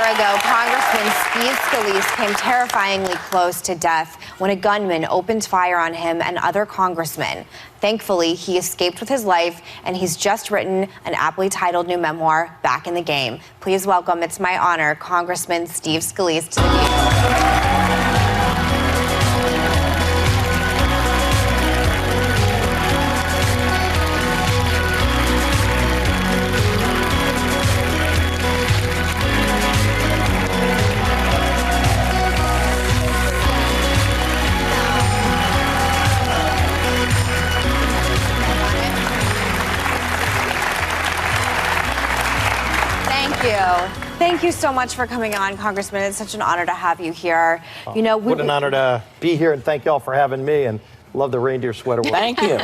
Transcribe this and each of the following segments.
ago, Congressman Steve Scalise came terrifyingly close to death when a gunman opened fire on him and other congressmen. Thankfully, he escaped with his life, and he's just written an aptly titled new memoir, Back in the Game. Please welcome, it's my honor, Congressman Steve Scalise to the vehicle. Thank you so much for coming on, Congressman. It's such an honor to have you here. You know, what an honor to be here, and thank y'all for having me, and love the reindeer sweater. Thank you.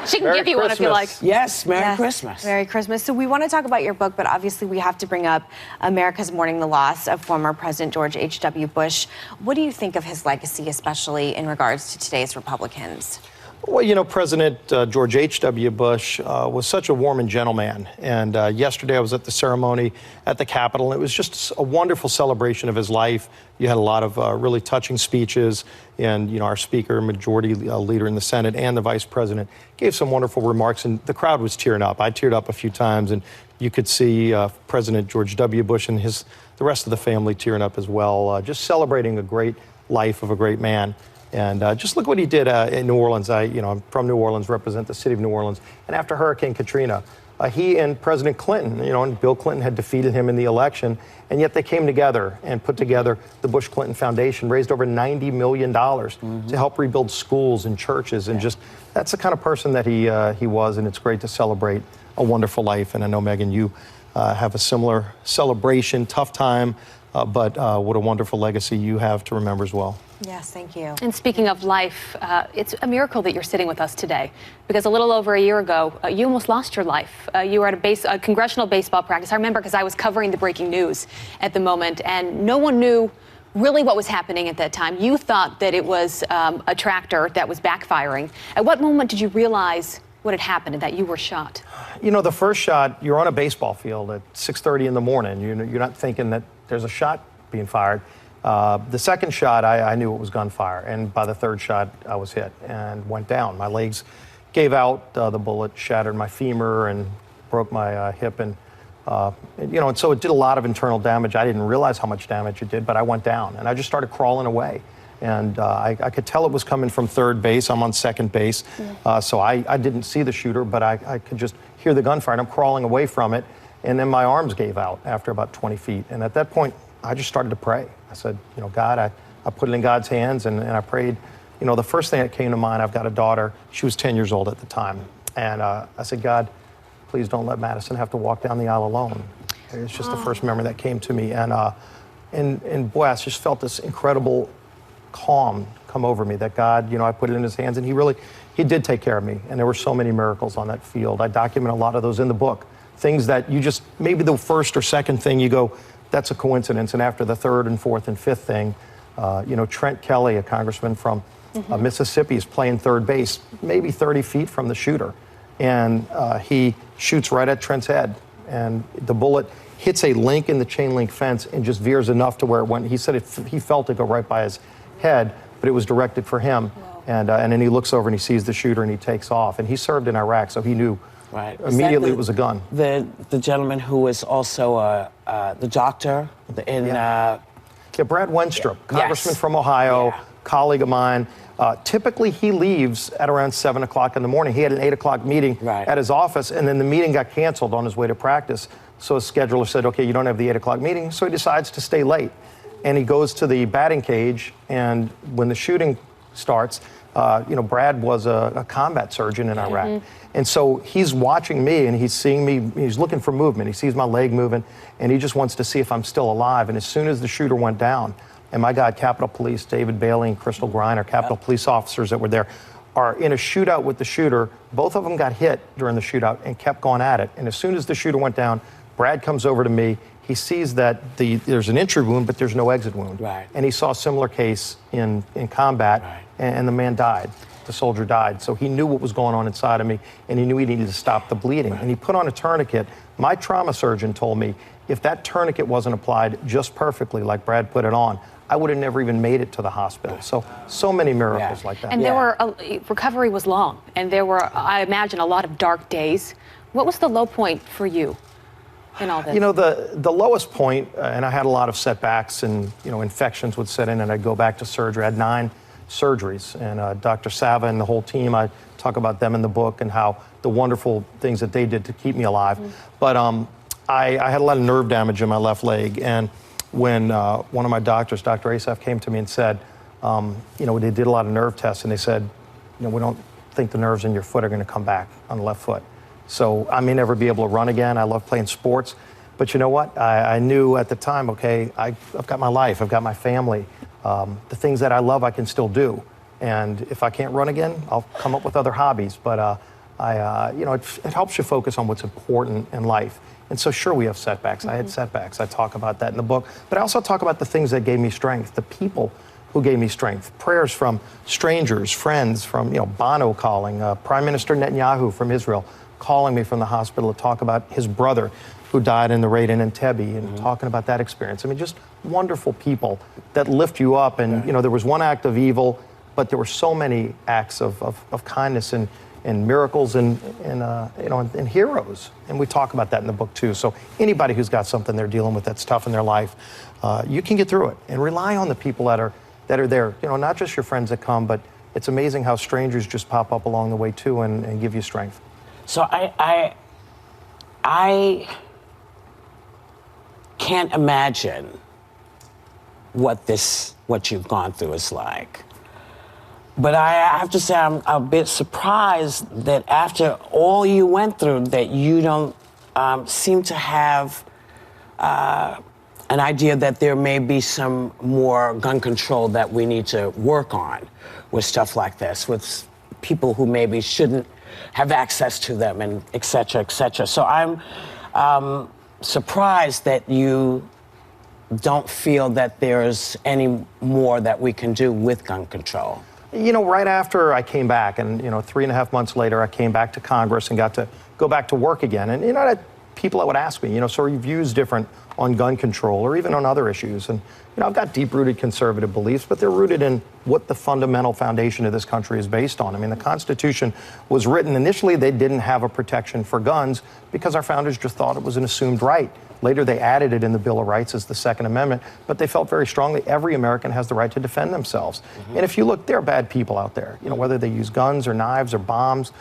She can give you one if you like. Yes, Merry Christmas. Merry Christmas. So we want to talk about your book, but obviously we have to bring up America's mourning the loss of former President George H.W. Bush. What do you think of his legacy, especially in regards to today's Republicans? Well, you know, President George H.W. Bush was such a warm and gentle man. And yesterday I was at the ceremony at the Capitol, and it was just a wonderful celebration of his life. You had a lot of really touching speeches, and, you know, our Speaker, Majority Leader in the Senate, and the Vice President gave some wonderful remarks, and the crowd was tearing up. I teared up a few times, and you could see President George W. Bush and the rest of the family tearing up as well, just celebrating a great life of a great man. And just look what he did in New Orleans. I'm from New Orleans, represent the city of New Orleans. And after Hurricane Katrina, he and President Clinton, and Bill Clinton had defeated him in the election, and yet they came together and put together the Bush-Clinton Foundation, raised over $90 million to help rebuild schools and churches. And just, that's the kind of person that he was, and it's great to celebrate a wonderful life. And I know, Megan, you have a similar celebration, tough time, but what a wonderful legacy you have to remember as well. Yes, thank you. And speaking of life, it's a miracle that you're sitting with us today, because a little over a year ago, you almost lost your life. You were at a congressional baseball practice. I remember because I was covering the breaking news at the moment, and no one knew really what was happening at that time. You thought that it was a tractor that was backfiring. At what moment did you realize what had happened and that you were shot? You know, the first shot, you're on a baseball field at 6:30 in the morning. You're not thinking that there's a shot being fired. The second shot, I knew it was gunfire, and by the third shot, I was hit and went down. My legs gave out, the bullet shattered my femur and broke my hip, and so it did a lot of internal damage. I didn't realize how much damage it did, but I went down, and I just started crawling away. And I could tell it was coming from third base. I'm on second base, so I didn't see the shooter, but I could just hear the gunfire, and I'm crawling away from it, and then my arms gave out after about 20 feet. And at that point, I just started to pray. I said, God, I put it in God's hands, and I prayed. The first thing that came to mind, I've got a daughter. She was 10 years old at the time. And I said, God, please don't let Madison have to walk down the aisle alone. It's just the first memory that came to me. And boy, I just felt this incredible calm come over me that God, I put it in his hands, and he did take care of me. And there were so many miracles on that field. I document a lot of those in the book. Things that you just, maybe the first or second thing you go, that's a coincidence. And after the third and fourth and fifth thing, Trent Kelly, a congressman from Mississippi, is playing third base, maybe 30 feet from the shooter. And he shoots right at Trent's head. And the bullet hits a link in the chain link fence and just veers enough to where it went. He said he felt it go right by his head, but it was directed for him. And then he looks over and he sees the shooter and he takes off. And he served in Iraq, so he knew immediately it was a gun. The gentleman who was also the doctor in... Brad Wenstrup, congressman from Ohio, colleague of mine. Typically, he leaves at around 7 o'clock in the morning. He had an 8 o'clock meeting at his office, and then the meeting got canceled on his way to practice. So his scheduler said, okay, you don't have the 8 o'clock meeting. So he decides to stay late. And he goes to the batting cage, and when the shooting starts, Brad was a combat surgeon in Iraq. And so he's watching me, and he's seeing me, he's looking for movement. He sees my leg moving, and he just wants to see if I'm still alive. And as soon as the shooter went down, and my God, Capitol Police, David Bailey and Crystal Griner, Capitol Police officers that were there, are in a shootout with the shooter. Both of them got hit during the shootout and kept going at it. And as soon as the shooter went down, Brad comes over to me. He sees that there's an entry wound, but there's no exit wound. And he saw a similar case in combat, and the man died. The soldier died. So he knew what was going on inside of me, and he knew he needed to stop the bleeding. And he put on a tourniquet. My trauma surgeon told me, if that tourniquet wasn't applied just perfectly, like Brad put it on, I would have never even made it to the hospital. So many miracles like that. And there were, recovery was long, and there were, I imagine, a lot of dark days. What was the low point for you in all this? You know, the lowest point, and I had a lot of setbacks, and, you know, infections would set in, and I'd go back to surgery. I had 9 surgeries, and Dr. Sava and the whole team, I talk about them in the book and how the wonderful things that they did to keep me alive. But I had a lot of nerve damage in my left leg, and when one of my doctors, Dr. Asaf, came to me and said, you know, they did a lot of nerve tests, and they said, you know, we don't think the nerves in your foot are going to come back on the left foot. So I may never be able to run again. I love playing sports. But you know what? I knew at the time, okay, I've got my life, I've got my family. The things that I love, I can still do. And if I can't run again, I'll come up with other hobbies. But you know, it helps you focus on what's important in life. And so sure, we have setbacks. I had setbacks. I talk about that in the book. But I also talk about the things that gave me strength, the people who gave me strength. Prayers from strangers, friends, from, you know, Bono calling, Prime Minister Netanyahu from Israel calling me from the hospital to talk about his brother who died in the raid in Entebbe, and talking about that experience. I mean, just wonderful people that lift you up. And, you know, there was one act of evil, but there were so many acts of kindness and miracles and you know, and heroes. And we talk about that in the book too. So anybody who's got something they're dealing with that's tough in their life, you can get through it, and rely on the people that are there. You know, not just your friends that come, but it's amazing how strangers just pop up along the way too and give you strength. So I can't imagine what you've gone through is like. But I have to say, I'm a bit surprised that after all you went through, that you don't seem to have an idea that there may be some more gun control that we need to work on with stuff like this, with people who maybe shouldn't have access to them, and et cetera, et cetera. So I'm surprised that you don't feel that there's any more that we can do with gun control. You know, right after I came back, and, you know, 3.5 months later, I came back to Congress and got to go back to work again. And, you know, I had people that would ask me, you know, so are your views different on gun control or even on other issues? And, you know, I've got deep-rooted conservative beliefs, but they're rooted in what the fundamental foundation of this country is based on. I mean, the Constitution was written initially, they didn't have a protection for guns because our founders just thought it was an assumed right. Later, they added it in the Bill of Rights as the Second Amendment, but they felt very strongly every American has the right to defend themselves. And if you look, there are bad people out there, you know, whether they use guns or knives or bombs.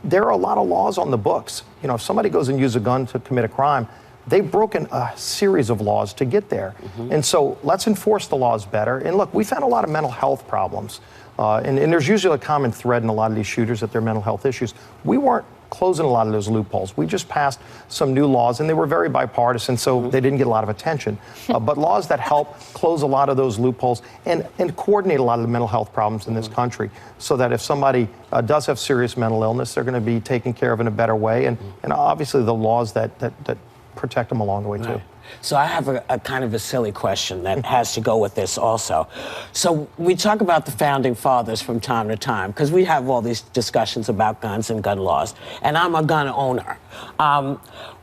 There are a lot of laws on the books. You know, if somebody goes and uses a gun to commit a crime, they've broken a series of laws to get there. And so let's enforce the laws better. And look, we found a lot of mental health problems. And there's usually a common thread in a lot of these shooters that they're mental health issues. We weren't closing a lot of those loopholes. We just passed some new laws, and they were very bipartisan, so they didn't get a lot of attention. But laws that help close a lot of those loopholes and coordinate a lot of the mental health problems in this country, so that if somebody does have serious mental illness, they're going to be taken care of in a better way. And obviously the laws that protect them along the way, too. So I have a kind of a silly question that has to go with this also. So we talk about the founding fathers from time to time, because we have all these discussions about guns and gun laws, and I'm a gun owner.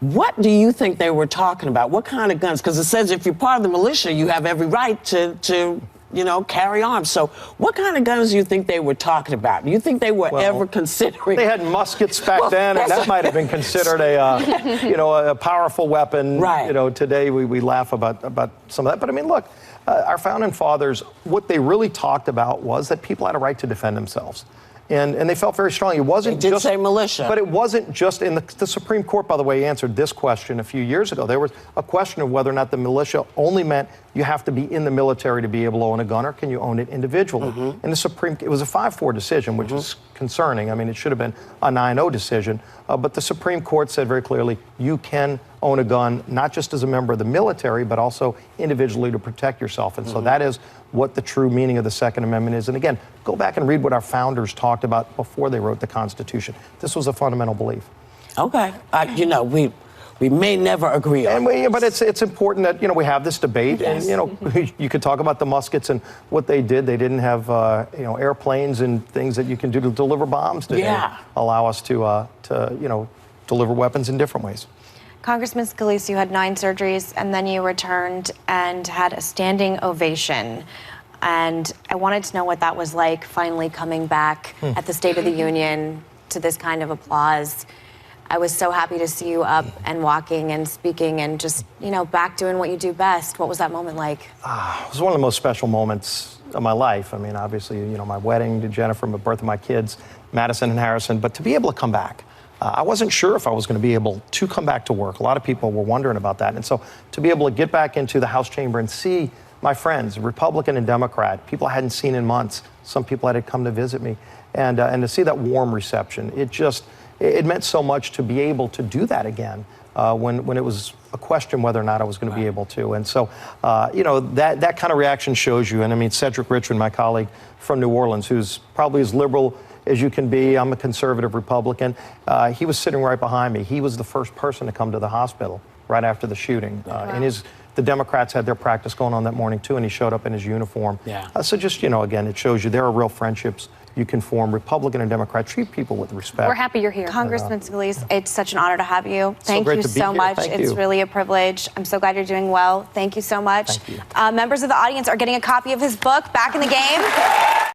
What do you think they were talking about? What kind of guns? Because it says if you're part of the militia, you have every right to you know, carry arms. So what kind of guns do you think they were talking about? Do you think they were ever considering? They had muskets back then, and that might have been considered a, you know, a powerful weapon. Right. You know, today we laugh about some of that. But I mean, look, our founding fathers, what they really talked about was that people had a right to defend themselves. And they felt very strongly. It wasn't They did just say militia. But it wasn't just in the Supreme Court, by the way, answered this question a few years ago. There was a question of whether or not the militia only meant you have to be in the military to be able to own a gun, or can you own it individually? And it was a 5-4 decision, which is concerning. I mean, it should have been a 9-0 decision. But the Supreme Court said very clearly, you can own a gun, not just as a member of the military, but also individually to protect yourself. And so that is what the true meaning of the Second Amendment is. And again, go back and read what our founders talked about before they wrote the Constitution. This was a fundamental belief. Okay. You know, we may never agree on it. But it's important that, you know, we have this debate. Yes. And, you know, you could talk about the muskets and what they did. They didn't have, you know, airplanes and things that you can do to deliver bombs today. Yeah. Allow us to, you know, deliver weapons in different ways. Congressman Scalise, you had 9 surgeries, and then you returned and had a standing ovation. And I wanted to know what that was like, finally coming back at the State of the Union to this kind of applause. I was so happy to see you up and walking and speaking and just, back doing what you do best. What was that moment like? It was one of the most special moments of my life. I mean, obviously, my wedding to Jennifer, the birth of my kids, Madison and Harrison, but to be able to come back. I wasn't sure if I was going to be able to come back to work. A lot of people were wondering about that. And so to be able to get back into the House chamber and see my friends, Republican and Democrat, people I hadn't seen in months, some people that had come to visit me, and to see that warm reception, it meant so much to be able to do that again when it was a question whether or not I was going to be able to. And so, that kind of reaction shows you. And I mean, Cedric Richmond, my colleague from New Orleans, who's probably as liberal as you can be. I'm a conservative Republican. He was sitting right behind me. He was the first person to come to the hospital right after the shooting. The Democrats had their practice going on that morning too, and he showed up in his uniform. So just, again, it shows you there are real friendships you can form. Republican and Democrat, treat people with respect. We're happy you're here. Congressman Scalise, it's such an honor to have you. Thank you so much. It's you. really a privilege. I'm so glad you're doing well. Thank you so much. Thank you. Members of the audience are getting a copy of his book, Back in the Game.